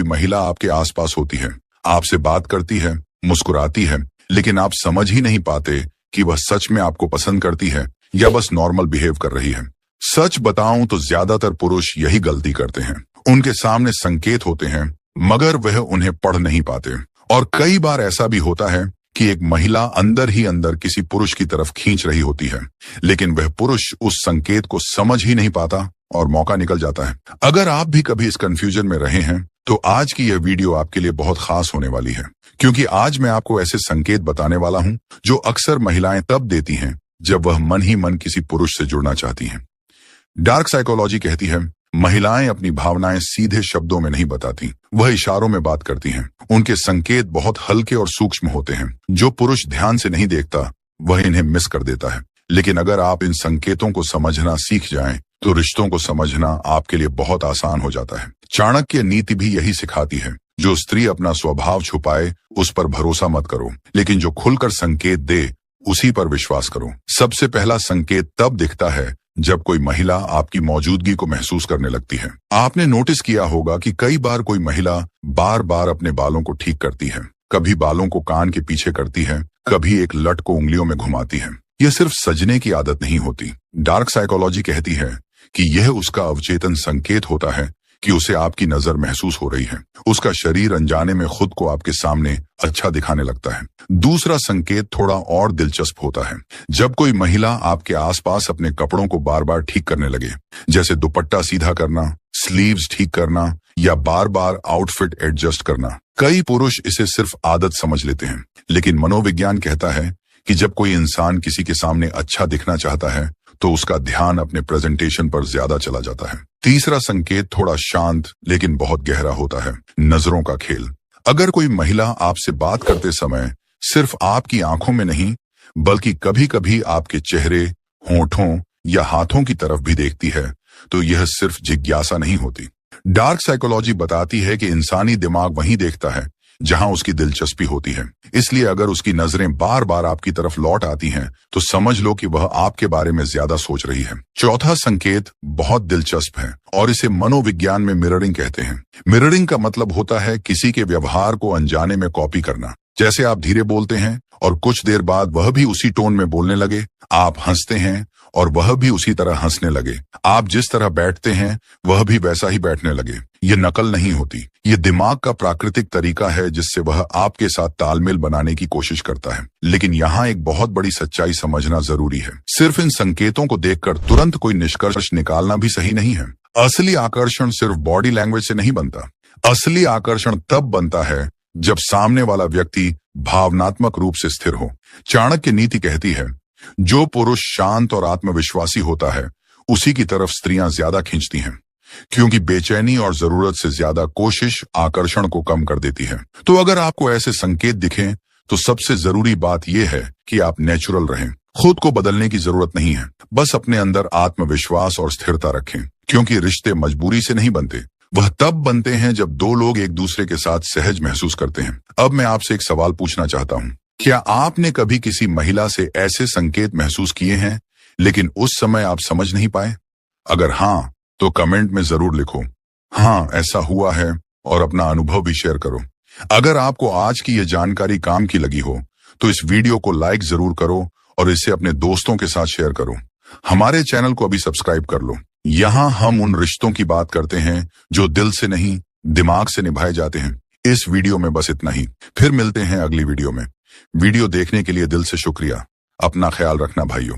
महिला आपके आसपास होती है, आपसे बात करती है, मुस्कुराती है, लेकिन आप समझ ही नहीं पाते कि वह सच में आपको पसंद करती है या बस नॉर्मल बिहेव कर रही है। सच बताऊं तो ज्यादातर पुरुष यही गलती करते हैं। उनके सामने संकेत होते हैं, मगर वह उन्हें पढ़ नहीं पाते। और कई बार ऐसा भी होता है कि एक महिला अंदर ही अंदर किसी पुरुष की तरफ खींच रही होती है, लेकिन वह पुरुष उस संकेत को समझ ही नहीं पाता और मौका निकल जाता है। अगर आप भी कभी इस कंफ्यूजन में रहे हैं तो आज की यह वीडियो आपके लिए बहुत खास होने वाली है, क्योंकि आज मैं आपको ऐसे संकेत बताने वाला हूं जो अक्सर महिलाएं तब देती हैं जब वह मन ही मन किसी पुरुष से जुड़ना चाहती हैं। डार्क साइकोलॉजी कहती है महिलाएं अपनी भावनाएं सीधे शब्दों में नहीं बताती, वह इशारों में बात करती हैं। उनके संकेत बहुत हल्के और सूक्ष्म होते हैं। जो पुरुष ध्यान से नहीं देखता वह इन्हें मिस कर देता है। लेकिन अगर आप इन संकेतों को समझना सीख जाएं तो रिश्तों को समझना आपके लिए बहुत आसान हो जाता है। चाणक्य नीति भी यही सिखाती है, जो स्त्री अपना स्वभाव छुपाए उस पर भरोसा मत करो, लेकिन जो खुलकर संकेत दे उसी पर विश्वास करो। सबसे पहला संकेत तब दिखता है जब कोई महिला आपकी मौजूदगी को महसूस करने लगती है। आपने नोटिस किया होगा कि कई बार कोई महिला बार बार अपने बालों को ठीक करती है, कभी बालों को कान के पीछे करती है, कभी एक लट को उंगलियों में घुमाती है। यह सिर्फ सजने की आदत नहीं होती। डार्क साइकोलॉजी कहती है कि यह उसका अवचेतन संकेत होता है कि उसे आपकी नजर महसूस हो रही है। उसका शरीर अनजाने में खुद को आपके सामने अच्छा दिखाने लगता है। दूसरा संकेत थोड़ा और दिलचस्प होता है। जब कोई महिला आपके आसपास अपने कपड़ों को बार बार ठीक करने लगे, जैसे दुपट्टा सीधा करना, स्लीव्स ठीक करना या बार बार आउटफिट एडजस्ट करना। कई पुरुष इसे सिर्फ आदत समझ लेते हैं, लेकिन मनोविज्ञान कहता है कि जब कोई इंसान किसी के सामने अच्छा दिखना चाहता है तो उसका ध्यान अपने प्रेजेंटेशन पर ज्यादा चला जाता है। तीसरा संकेत थोड़ा शांत लेकिन बहुत गहरा होता है, नजरों का खेल। अगर कोई महिला आपसे बात करते समय सिर्फ आपकी आंखों में नहीं बल्कि कभी कभी आपके चेहरे, होठों या हाथों की तरफ भी देखती है तो यह सिर्फ जिज्ञासा नहीं होती। डार्क साइकोलॉजी बताती है कि इंसानी दिमाग वहीं देखता है जहां उसकी दिलचस्पी होती है। इसलिए अगर उसकी नजरें बार बार आपकी तरफ लौट आती हैं तो समझ लो कि वह आपके बारे में ज्यादा सोच रही है। चौथा संकेत बहुत दिलचस्प है और इसे मनोविज्ञान में मिररिंग कहते हैं। मिररिंग का मतलब होता है किसी के व्यवहार को अनजाने में कॉपी करना। जैसे आप धीरे बोलते हैं और कुछ देर बाद वह भी उसी टोन में बोलने लगे। आप हंसते हैं और वह भी उसी तरह हंसने लगे। आप जिस तरह बैठते हैं वह भी वैसा ही बैठने लगे। ये नकल नहीं होती, ये दिमाग का प्राकृतिक तरीका है जिससे वह आपके साथ तालमेल बनाने की कोशिश करता है। लेकिन यहाँ एक बहुत बड़ी सच्चाई समझना जरूरी है। सिर्फ इन संकेतों को देखकर तुरंत कोई निष्कर्ष निकालना भी सही नहीं है। असली आकर्षण सिर्फ बॉडी लैंग्वेज से नहीं बनता। असली आकर्षण तब बनता है जब सामने वाला व्यक्ति भावनात्मक रूप से स्थिर हो। चाणक्य नीति कहती है जो पुरुष शांत और आत्मविश्वासी होता है उसी की तरफ स्त्रियां ज्यादा खींचती हैं, क्योंकि बेचैनी और जरूरत से ज्यादा कोशिश आकर्षण को कम कर देती है। तो अगर आपको ऐसे संकेत दिखें तो सबसे जरूरी बात यह है कि आप नेचुरल रहें। खुद को बदलने की जरूरत नहीं है, बस अपने अंदर आत्मविश्वास और स्थिरता रखें, क्योंकि रिश्ते मजबूरी से नहीं बनते, वह तब बनते हैं जब दो लोग एक दूसरे के साथ सहज महसूस करते हैं। अब मैं आपसे एक सवाल पूछना चाहता हूं, क्या आपने कभी किसी महिला से ऐसे संकेत महसूस किए हैं लेकिन उस समय आप समझ नहीं पाए? अगर हाँ तो कमेंट में जरूर लिखो हाँ ऐसा हुआ है और अपना अनुभव भी शेयर करो। अगर आपको आज की यह जानकारी काम की लगी हो तो इस वीडियो को लाइक जरूर करो और इसे अपने दोस्तों के साथ शेयर करो। हमारे चैनल को अभी सब्सक्राइब कर लो। यहाँ हम उन रिश्तों की बात करते हैं जो दिल से नहीं दिमाग से निभाए जाते हैं। इस वीडियो में बस इतना ही, फिर मिलते हैं अगली वीडियो में। वीडियो देखने के लिए दिल से शुक्रिया। अपना ख्याल रखना भाइयों।